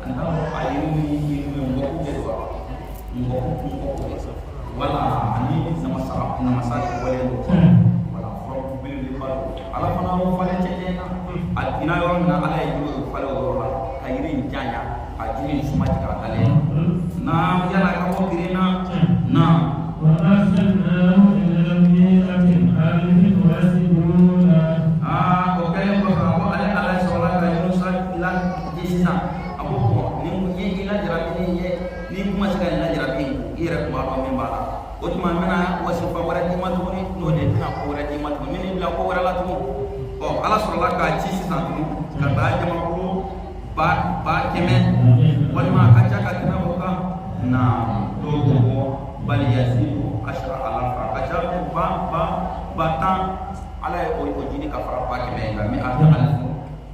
antara ayi ngoko kedua ngoko wala ani nama sa wala wala from bil bal ala fana mo fale cejena al ina yo na ala yi fale wala kayiri janya ajini sumati ka kale na yana ka mo kirina na wa arsalnahu ila mi'atin alfin wasiduna okay ko ko ala sala ka yusa ila jisna abu ko ni ila jarabi ni kuma sika ila jarabi ira kuma ba min bala o tuma mena wasifa wara di matuni no de na ko wara di matuni min la ko wara la tumu o ala sala ka jisna tumu ka ba jama ko ba keme walma kacha ka tana boka na to ko bal yasibu ashra ala kacha batan ala o jini ka fara pa keme na mi ata alfu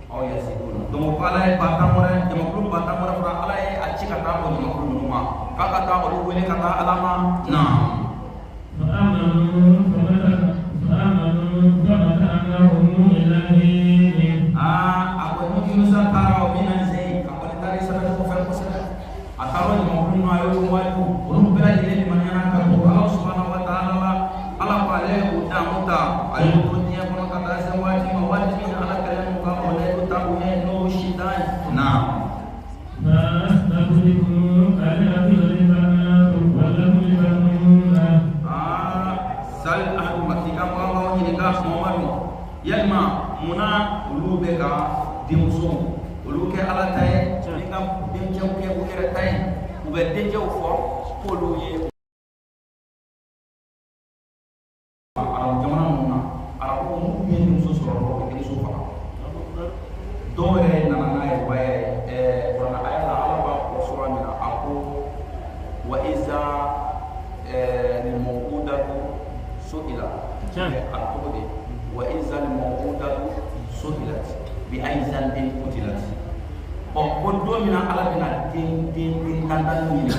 o yasibu donc ala batan mora jama ko batan mora fara ala a cika ta ko jama ko numa ka ka ta o wele ka ta alama na فآمنوا فمتعناهم إلى حين ako mo kinusa tara o binan sei ka ko tari sa ko fa ko sa ataro mo ko no ayo ko wato o bela jile ni manana ka ko Allah subhanahu wa ta'ala ala pale uta muta ayo to dia ko ka ta sa wati ma wati ala kala mo ka o le to ta ko ne no shitan na فأستغفركم ألا تغلبنا ولم يغنونا sal ahadu makika ma ni ka mo yalma muna ulube ka dimso uluke ala tay ninga denje ke ukere tay ube denje ufo polo ye ara jamana muna ara ko mu ye dimso so ro ke so fa dore na na ay waye wana ayala ala ba ko so amina ako wa iza ni mawudatu suila akode wa izal mawudatu suilat bi ay zambin qutilat o ko do mina ala bina din tandan ni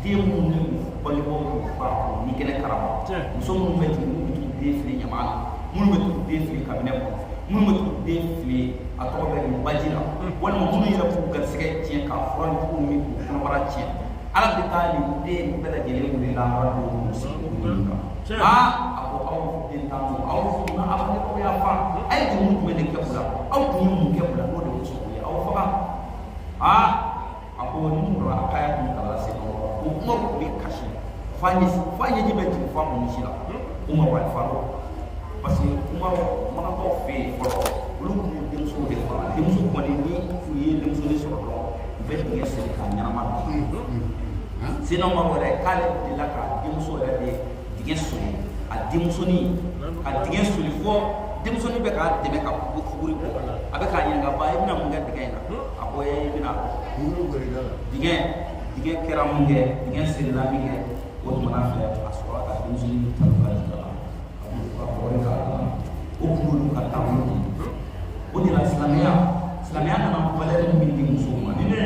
din mun ni ko li ko ba ni kene karama so mun metti ni defli nyama mun metti defli kabine ko mun metti defli atobe ni bajira wala mun ni rafu gar sike ci ka fron ko mi ko bara ci ala bi tali de bela jele ni la rabbu muslimin ako aw din tamu aw na abane ko ya fa ay di mu me ke bula aw di mu ke bula ko de so ya aw fa ako ni mu ra kaya ni kala se ko mo ko bi kashi fanye ji be ti fa mu ni sila umma wa faro parce que umma mana ko fe ko lu mu dem so de fa dem so ko ni yi dem so de so ko be ni se ka nyama sinon ma wala kale de la ka dem so de digesuli a dimusoni ka digesuli fo dimusoni be ka debe ka fuguri ko abe ka yanga ba ibna munga digena aboye ibna dige kera munge dige sirla minge o mana fe aswa ka dimusoni tabara ko ka o kulu ka tamu o ni la islamia na na valeur min di musulman ni ne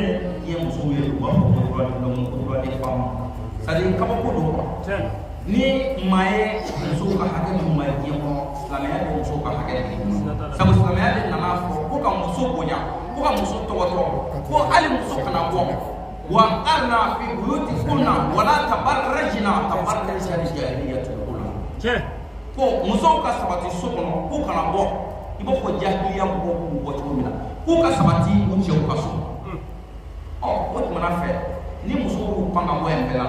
ye musulman wa ko de fam sadi kama ko do ni maye muso ka hakɛ min ma diɲɛ kɔnɔ silamɛya de muso ka hakɛ de sabu silamɛya de nana fɔ ko ka muso bonya ko ka muso tɔgɔtɔ ko hali muso kana bɔ wa arna fi buyutikunna wala tabarrajna tabarrajal jahiliyatul ula ko muso ka sabati so kɔnɔ ko kana bɔ i b'a fɔ jahiliya mɔgɔw b'u bɔ cogo min na ko ka sabati u cɛw ka so o tuma fɛ ni muso y'u pan ka bɔ yen bɛɛ la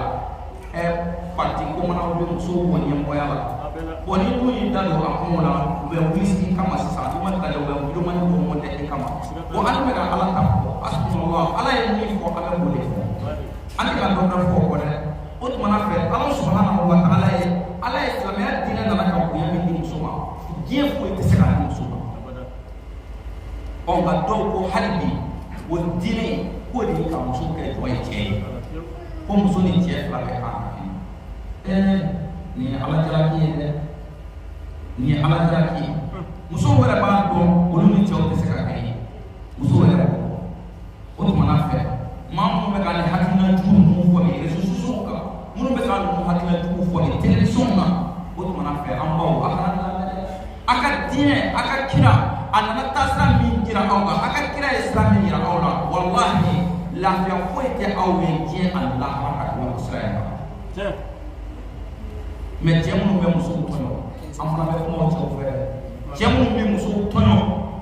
parti ko mana be muso wo nyemboya la boni ko yi dalo akola be wisi kama sasa duma dalo be duma ni ko mo de kama bo an me ga ala ta asbunallah ala yi ko ala mo le an ga do na ko ko de o tuma na fe ala subhanahu wa ta'ala ala islamiyya dina na ka ko yami di muso ma je ko ite se ka muso ma on ga do ko halbi wo dine ko di ka muso ke to yi ko muso ni je la be ha ni ala jalaki ni ala jalaki muso wɛrɛ b'a dɔn olu ni cɛw tɛ se ka kɛ muso wɛrɛ o tuma na fɛ maa minnu bɛ ka ni hakilina jugu ninnu fɔ ni réseaux sociaux kan minnu bɛ ka ninnu hakilina jugu fɔ ni télévision na o tuma na fɛ an baw a kana lamɛn a ka diinɛ a ka kira a nana taasira min jira aw kan a ka kira ye sira min jira aw la wallahi lafiya foyi tɛ aw ye diɲɛ ani lahara ka tɛmɛ o sira in kan mais cɛ minnu bɛ musow tɔɲɔ an fana bɛ kuma o cɛw fɛ cɛ minnu bɛ musow tɔɲɔ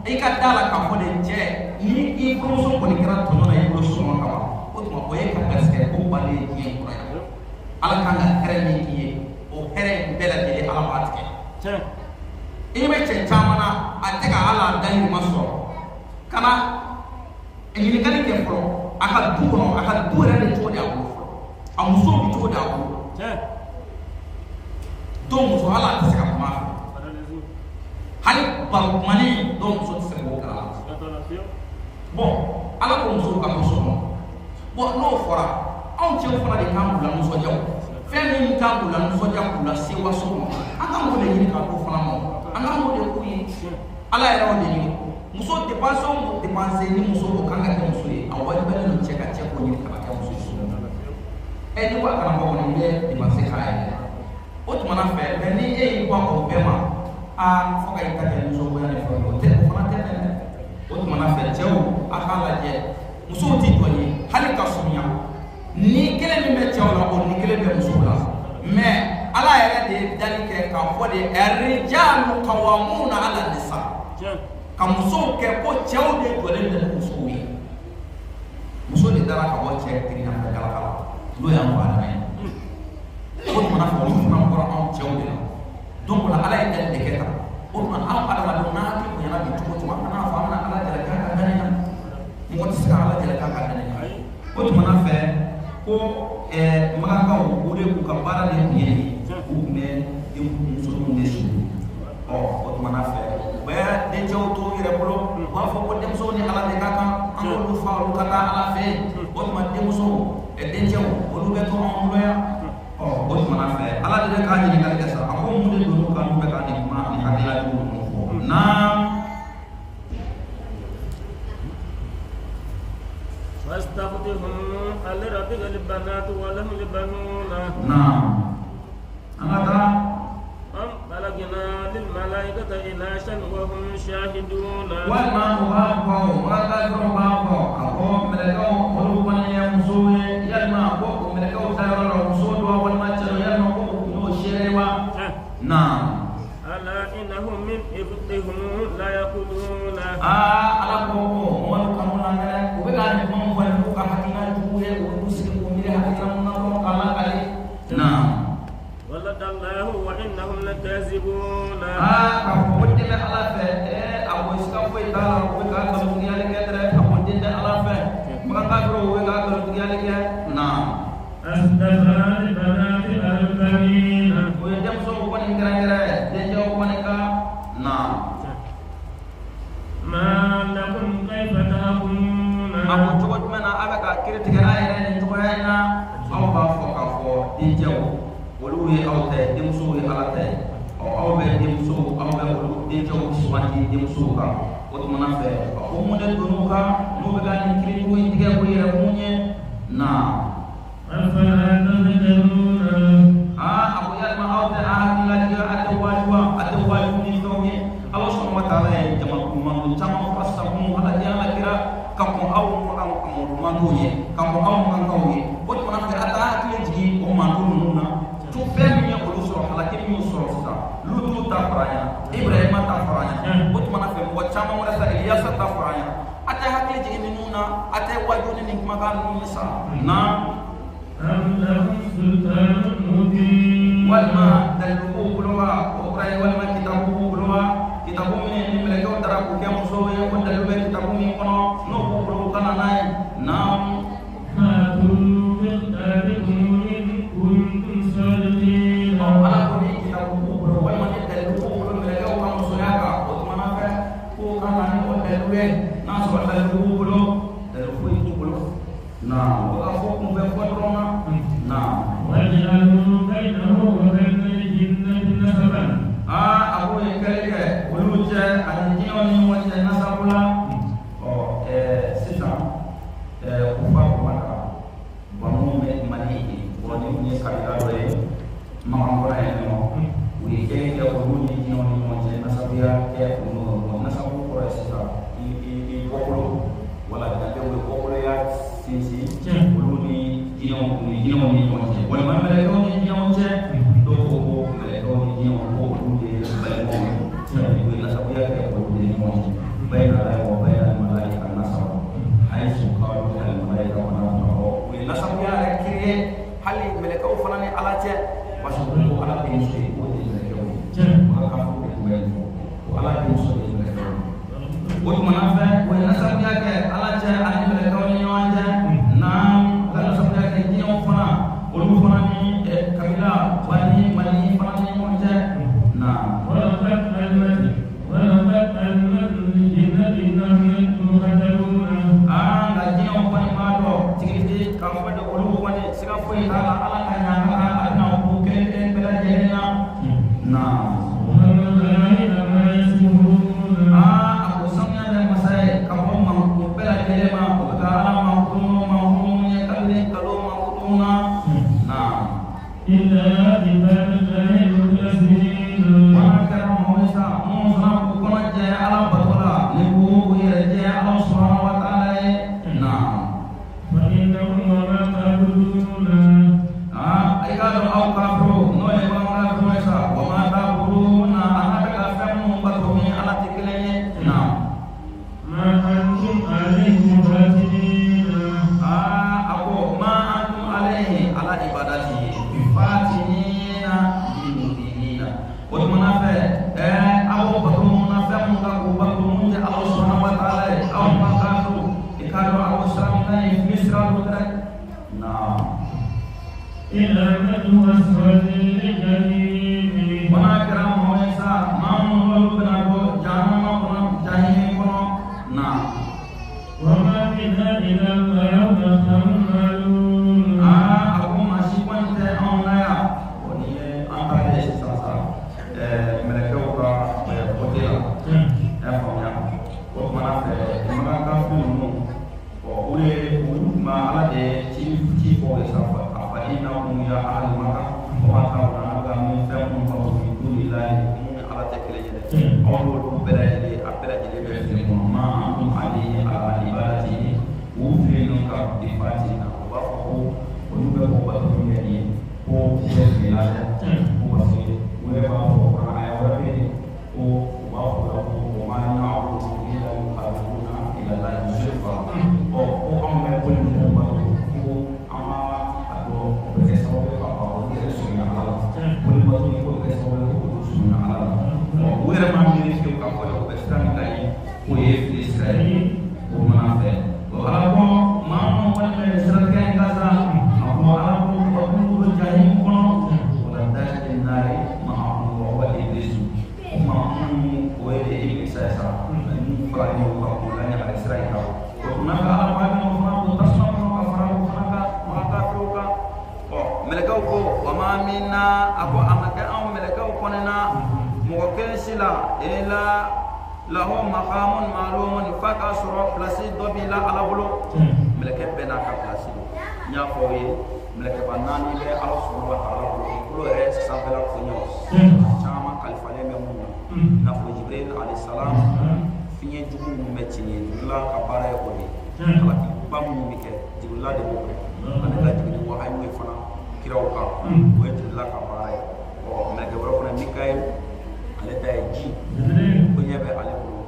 i ka da la k'a fɔ de cɛ ni i furumuso kɔni kɛra tɔɲɔ na i bolo sɔngɔ kama o tuma o ye ka garisɛgɛ ko bali ye diɲɛ kɔnɔ yan ala kan ka hɛrɛ min k'i ye o hɛrɛ in bɛɛ lajɛlen ala b'a tigɛ i bɛ cɛ caman na a tɛ ka ala dahirimɛ sɔrɔ ka na ɲininkali kɛ fɔlɔ a ka du kɔnɔ a ka du yɛrɛ bɛ cogo di a bolo fɔlɔ a muso bɛ cogo di a bolo dɔw muso hali a tɛ se ka kuma a fɛ hali barokumani dɔw muso tɛ se k'o kɛ a la bon ala ko musow ka to so kɔnɔ bon n'o fɔra anw cɛw fana de kan k'u la nisɔndiya fɛn min kan k'u la nisɔndiya k'u la se waso kɔnɔ an kan k'o de ɲini k'a d'o fana ma an kan k'o de k'u ye ala yɛrɛ y'o de ɲini muso dépense o dépense ni muso ko kan ka kɛ muso ye a wajibiyalen don cɛ ka cɛ k'o ɲini ka kɛ muso ye ni ko a kana bɔ kɔnɔ i bɛ dépense k'a yɛrɛ o tumana fɛ mais ni e y'i bɔ o bɛɛ ma fo ka i ta kɛ muso bonya ni fɛn o tɛ o fana tɛ dɛ o tumana fɛ cɛw a k'a lajɛ musow ti jɔ ye hali ka surunya ni kelen min bɛ cɛw la o ni kelen bɛ musow la mais ala yɛrɛ de ye dali kɛ k'a fɔ de rijalu qawwamuna ala nisa ka musow kɛ ko cɛw de jɔlen bɛ musow ye muso de dara ka bɔ cɛ kiriya fɛ galakala n'o y'an fa ye o tumana fɛ olu fana bɔra anw cɛw de la donc la ala ye dali de kɛ tan o tumana anw adamadenw n'an hakili bonyana bi cogo cogo an kana fɔ an bɛna ala jalaki an ka danaya mɔgɔ tɛ se ka ala jalaki an ka danaya o tumana fɛ ko magakaw o de k'u ka baara de tun ye u tun bɛ muso minnu de sigi o tumana fɛ u bɛ dencɛw to u yɛrɛ bolo u b'a fɔ ko denmusow ni ala de ka kan an k'olu fa olu ka taa ala fɛ o tuma denmusow dencɛw olu bɛ to anw bolo yan o tumana fɛ ala de bɛ k'a ɲininkali kɛ sa a ko mun de don n'u kan n'u bɛ k'a ni kuma ni hakilila jugu ninnu fɔ naam فاستفتهم ألربك البنات ولهم البنون نعم أنا أم بلغنا للملائكة إناشا وهم شاهدون وما أباكم ولا ترباكم أقوم ملكوا قلوبا يمسون يلما بوكم ملكوا سيرا ومسود والما يلما بوكم وشيروا نعم ألا إنهم من إفقهم لا يقولون على بوكم ولكم لنا وبقى نحن ونبوك حكينا جوه ونسلم وميري حكينا ونبوك الله عليه نعم ولد الله وإنهم لكاذبون كفوت من الله فيه أبو إسحاق ويتعالى ويقال بالدنيا لك أبو دين الله فيه ما كفروا ويقال بالدنيا لك نعم أستغفر لبنات البنين ويجب سوق ونكرا دجاو ونكا نعم ما لكم كيف تحكمون أبو جوج منا أبكا كرتك آية نجوهنا أو بافو كفو دجاو ولوه أو تي دمسوه على تي أو بدمسوه أو بقولوا دجاو سوانتي دمسوه وتمنى فيه أو مدة دنوكا نوبغا نكريتو ينتجا ويرموني نعم أفلا تذكرون أبو يالما أو تأهل لك أتواجوا نفسه Allah subhanahu wa ta'ala yang jamaah kumang sama fasamu ala jala kira kamu au manduye kamu au manduye bot mana ata kiji o mandu nuna tu feminya ulu sura halakini sura sa lutu ta faranya ibrahim ta faranya bot mana fe wa chama wala sa ilyas ta faranya ata hakili jigi nuna ata wajuni ni makan nisa na am lahum sultanun mubin walma dalu kulwa ukrai walma kitabu kulwa kitabu ini mereka utara bukan musuh yang pun dalam kitabu ini kono no bukan naik nam fatul biqabikum in kuntum sadiqin ala kuni kitabu bukan mana dalam bukan mereka orang musuh yang apa mana kan bukan nani pun dalam nas dalam bukan dalam itu belum nah apa pun berkorona nah waj'alhu bainahu wa bainal jinnati nasaban aku yang kali uluja anjing ni wajah nasabula sisa kufa kumaka bamu mali wani ni kabila dole mambo ya no wike ya uluji ni wajah nasabia ya nasabu kwa sisa i popolo wala ndio popolo ya sinsin olu ni jinɛw ni ɲɔgɔn cɛ walima mɛlɛkɛw ni jinɛw cɛ dɔw ko ko mɛlɛkɛw ni jinɛw ko olu de ye balimaw ye o ye nasabuya kɛ olu de ni ɲɔgɔn cɛ bayna la wa bayna malaika nasaba haythu qalu al malaika wa nahnu o ye nasabuya yɛrɛ créé hali mɛlɛkɛw fana ni ala cɛ parce que ko ala bɛ muso ye o de ye mɛlɛkɛw ye ala ka fɔ de bɛ ko ala bɛ muso de ye mɛlɛkɛw ye o tumana fɛ o ye nasabuya kɛ ala cɛ ani mɛlɛkɛw ni ɲɔgɔn cɛ naam ka nasabuya kɛ jinɛw fana olu fana ni kabila bani mali fana ni ɲɔgɔn cɛ naam nka jinɛw kɔni b'a dɔn tigitigi k'a fɔ de olu kɔni siga foyi t'a la ala ka ɲa a bɛna ko kelen kelen bɛɛ lajɛlen na naam a ko sanuya bɛ masa ye ka bɔ mankutu bɛɛ lajɛlen ma o bɛ ka ala mankutu ye kabini kalo mankutu na naam mana kɛra mɔgɔ sa minnu fana k'u kɔnɔ jɛ ala bato la ni k'u yɛrɛ jɛ ala subahana wa taala ye naam i k'a dɔn aw kafiro n'o ye bamanankan kafiro ye sa wa ma ta'buduna a n'a bɛ ka fɛn minnu bato ni ala tɛ kelen ye naam a ko ma antum alayhi ala ibadati bifatinina bimuminina o tumana fɛ aw bato minnu na fɛn minnu ka k'u bato minnu tɛ ala subahana wa taala ye aw ma kafiro i k'a dɔn aw siranna ye fili sira dɔ tɛ naam mana kɛra mɔgɔ ye sa maa minnu olu bɛna bɔ jahanama kɔnɔ jahannama kɔnɔ naam a ko maa si kɔni tɛ anw na yan o ni ye an ta ye sisan sa mɛlɛkɛw ka côté la i y'a faamuya o tumana fɛ makankanfin ninnu olu ma ala de ci fɔ o ye sa إنهم يا أهل مكة وما كانوا نعبد من فهم من دون الله على تكلية أول بلد ما أنتم عليه على عبادته وفينك بفاتنا وفقه ونبقى بطن يدي هو شيخ بلاد هو سيد ويبقى فوق رعاية وربه ووفقه وما ينعبد إلا يقربون إلى الله شرفا وأمر كل مؤمن lahu maqamun ma'lumun fa ka sɔrɔ place dɔ b'i la ala bolo mɛlɛkɛ bɛɛ n'a ka place n y'a fɔ aw ye mɛlɛkɛba naani bɛ ala subahana wa taala bolo kolo yɛrɛ sanfɛla koɲɛw caman kalifalen bɛ mun na i n'a fɔ Jibril alayhi salam fiɲɛ jugu minnu bɛ ci yen Jibrila ka baara ye o de ye alakiba minnu bɛ kɛ Jibrila de b'o kɛ ale ka jigin wahayi ye fana kiraw kan o ye Jibrila ka baara ye mɛlɛkɛ wɛrɛ fana Mikael ale ta ye ji ko ɲɛ bɛ ale bolo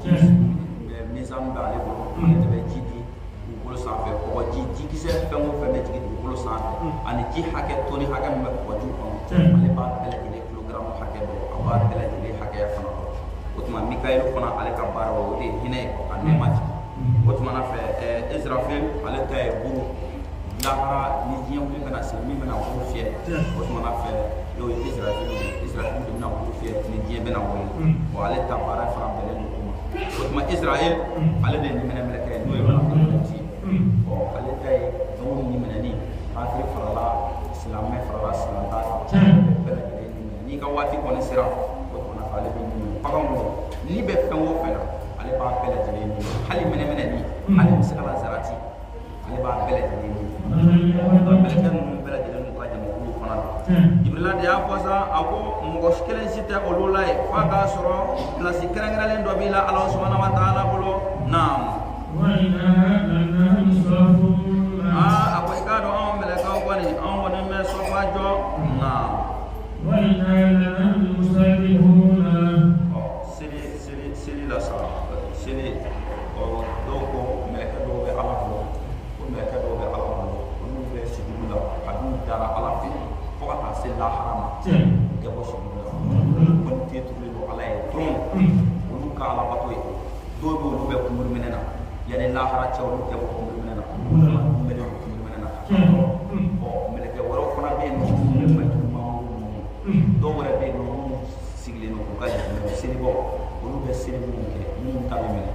mizan bɛ ale bolo ale de bɛ ji di dugukolo sanfɛ kɔgɔji jikisɛ fɛn o fɛn bɛ jigin dugukolo sanfɛ ani ji hakɛ toni hakɛ min bɛ kɔgɔjiw kɔnɔ ale b'a bɛɛ lajɛlen kilogaramu hakɛ dɔn a b'a bɛɛ lajɛlen hakɛya fana dɔn o tuma Mikael fana ale ka baara o de ye hinɛ ye ka nɛɛma jigin o tumana fɛ Israfil ale ta ye buru lahara ni diɲɛ wuli bɛna se min bɛna buru fiyɛ o tumana fɛ n'o ye Israfil de bɛna buru fiyɛ ni diɲɛ bɛna wuli ale ta baara fana bɛnnen don o ma o tuma Israel ale de ye ɲɛminɛ kɛ n'o ye Malakuti ye ale ta ye fɛnw ɲɛminɛni kafiri farala silamɛ farala silamɛta bɛɛ lajɛlen ɲɛminɛ n'i ka waati kɔni sera o tumana fɛ ale bɛ ɲɛminɛ baganw kɔnɔ n'i bɛ fɛn o fɛn na ale b'a bɛɛ lajɛlen ɲɛminɛ hali mɛnɛmɛnɛni ale misigala zarati ale b'a bɛɛ lajɛlen ɲɛminɛ mɛlɛkɛ ninnu bɛɛ lajɛlen n'u ka jamakulu fana don Jibrila de y'a fɔ sa a ko mɔgɔ kelen si tɛ olu la ye f'a k'a sɔrɔ pilasi kɛrɛnkɛrɛnlen dɔ b'i la Ala subahana wa taala bolo naam la harama ke bo so ko te to le ala e tron ulu ka ala bato e do do lu be ko menena yani la hara chaw lu ke bo ko menena mele ko menena o mele ke woro fana be no le fa ma do wora be no sigle no ko ka sini bo ulu be sini mo ke mun ta be mele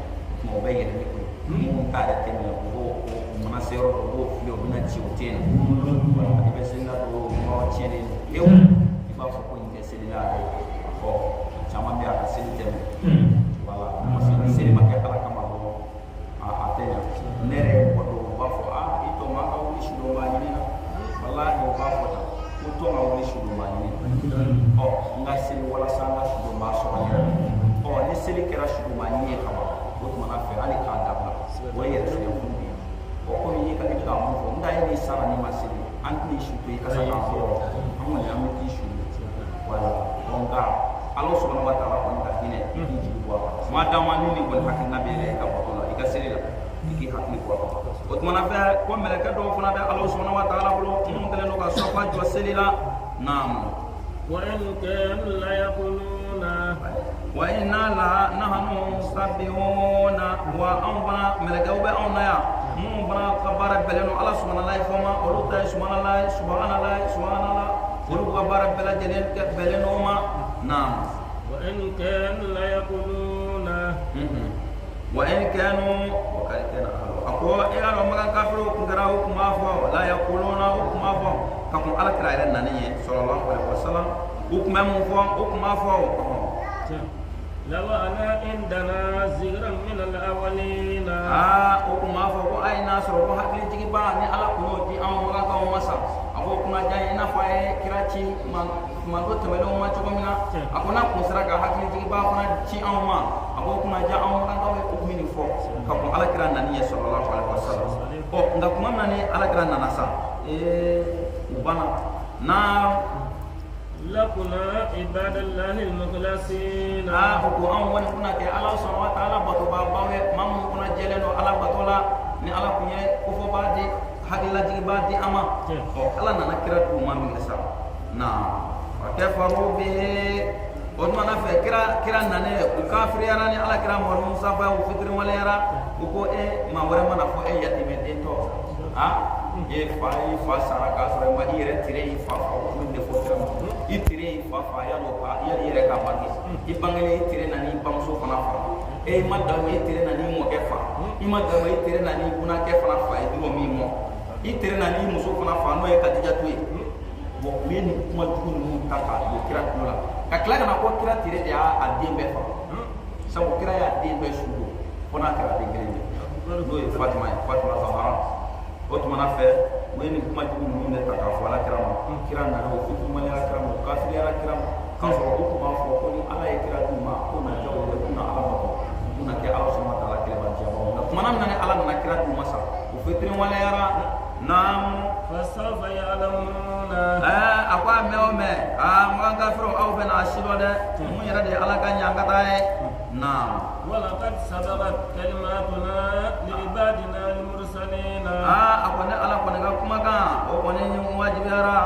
mo be yele ko mun ta da teme ko mana sero ko fio bina ci otena ibe singa do mo chene eu iba fo ko inte selina ko chama be aka selite wala mo sele ma ke kala kama do a atenya nere ko do ba fo ito ma ka woni shudo ma ni na wallahi ba fo ta ko to ma woni shudo ma ni nga sele wala sanga shudo ma so ni ni sele kera shudo ma ni ka ba ko to na fe ali ka da ba waye se yo ko ni ka ni ka mo ndai ni sara ni masili anti shuto ka sa ka so amon ya mi tishu wala onga Allah subhanahu wa ta'ala ko ka dine ni ji ko madama ni ni ko hakki nabi le ka ko la ika seri la iki hakki ko ko to na fa ko mele ka do fona da Allah subhanahu wa ta'ala bolo mun tele no ka so fa jo seri la nam wa in kan la yaquluna wa inna la nahnu sabbihuna wa anbana mele ka be on ya mun bana kabara beleno Allah subhanahu wa ta'ala fama olu ta subhanallah olu kabara bela jelen ke beleno ma nam wa in kan la yaquluna wa in kanu wa kana ako ila no magan kafiru kungara hukuma fa la yaquluna hukuma fa kakun ala kira ila naniye sallallahu alaihi wasallam hukuma mu fa hukuma fa law ana indana zikran min al-awwalina hukuma fa ko ay nasro ko hakli jigi ba ni ala ko di am magan ka masa ako kuna jay na fa kirachi man ko temelo ma to mina ako na ko sara ka hakli jigi ba fana ci am ma ako kuna ja am magan ka ko mini fo ka ko ala kira naniye sallallahu alaihi wasallam o nga kuma nani ala kira nanasa ubana na lakuna ibadallahi al-mukhlasin ko an woni kuna ke Allah subhanahu wa ta'ala bato ba bawe mam kuna jeleno ala batola ni ala kunye ko fo badi hadila jigi badi ama o ala nana kira du mam ngesa na wa kafaru bi on mana fe kira nane ko kafir yara ni ala kira mo musa fa o fikri wala yara ko ma wara mana fo yatime den to fa sara ka sura ma ire tire fa ko de fo kira itire fa ya lo ka ya ire ka bagi ibangale itire nani bamso fana fa madda itire nani mo ke fa imadda itire nani kuna ke fana fa idro mi mo itire nani muso fana fa no e ka dija tuwe bo meni kuma dukun mu ta ka do kira kula ka kila kana ko kira tire de a dembe fa sa ko kira ya dembe shugo fona kira de gele do e Fatima Zahra otuma fe weni kuma dukun mu ne ta ka fa la kira na ro fitu mali ala kira mo kafir ala kira ka so ko ma fo ko ni ala kira du ma ko na jaw de kuna ala ma ko kuna ke ala subhanahu wa ta'ala kira ba jabo na kuma nan ne ala na kira du masa ko fitri wala yara nam fasawfa ya'lamuna akwa me mo kafiro aw ben ashido de mun yara de ala ka nyanga tae nam wala qad sabaqat kalimatuna li ibadina al-mursalin akwane ala kone ga kuma ka o kone ni wajibi ara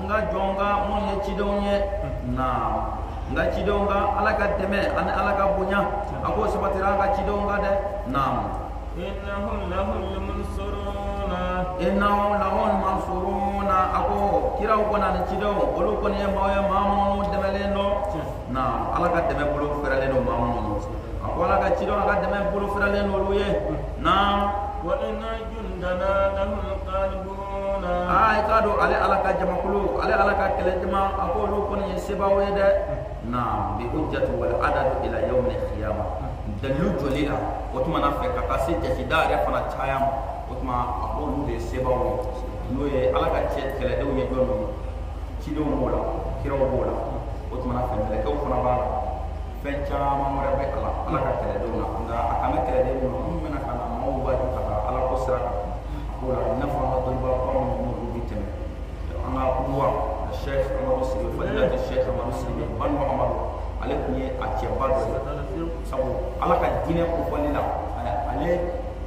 nga jonga mun ye cidonye na nga cidonga ala ka deme an ala ka bunya ako sabatira ga cidonga de nam innahum lahum mansuruna ako kiraw ko na cido olu ko ne mawe mamu demele no na ala ka deme bulu ferale no mamu ako ala ka cido ala deme bulu ferale no luye na wa inna jundana lahum qalibuna kado ale ala ka jamakulu ale ala ka kele jama ako lu ko ne sebawe de na bi hujjatu wal adad ila yawm al qiyamah dalilu jolila otuma na fe ka kase jahida ya fana chayam otuma ako lu de sebawe no ye ala ka kele de ye jono cido mola kiro bola otuma na fe le ko fana ba fe chama mo rebe ala ka kele do na nga akame kele de no mena kana mo ba ka ala ko sira wala nafa dulba ko mo bitem ana kuwa Sheikh Ahmad Sidi fadila Sheikh Ahmad Sidi ban Muhammad alaikum ye atiaba do sabu ala ka dine ko falila ale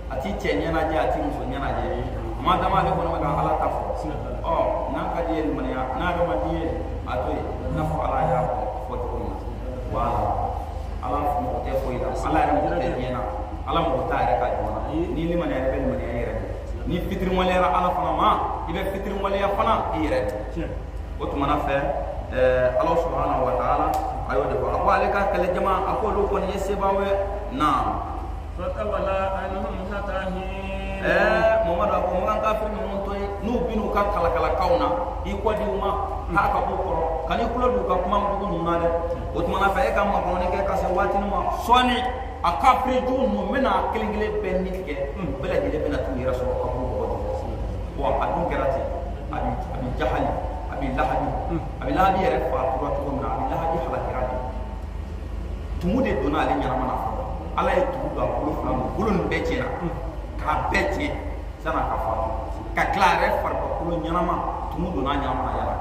ati cenya na je ati muso nyana je ma dama le ko na ala ta fo na ka die mania na ga ma die ala fana ma ibe fitri waliya fana ire o tumana fe Allah subhanahu wa ta'ala ayo de ko alika kala jama akolo ko ni sebawe na fatawala anhum hatahi Muhammad ko mo kan kafir no to nu binu ka kala kauna i ko di uma ha ka ko ko kali kulo du ka kuma ko no na de o tumana fe ka ma ko ne ke ka se wati no soni akapre du no mena kelingile ben nitike bela jele bena tu rasul ko ko adun kerati abi jahali abi lahabi yere fa to na abi lahabi halakirani tumude dona ale nyama na ala ye tugu da bulu fana bulu be tiena ka beti sana ka fa ka klare farba bulu nyama tumu dona nyama ya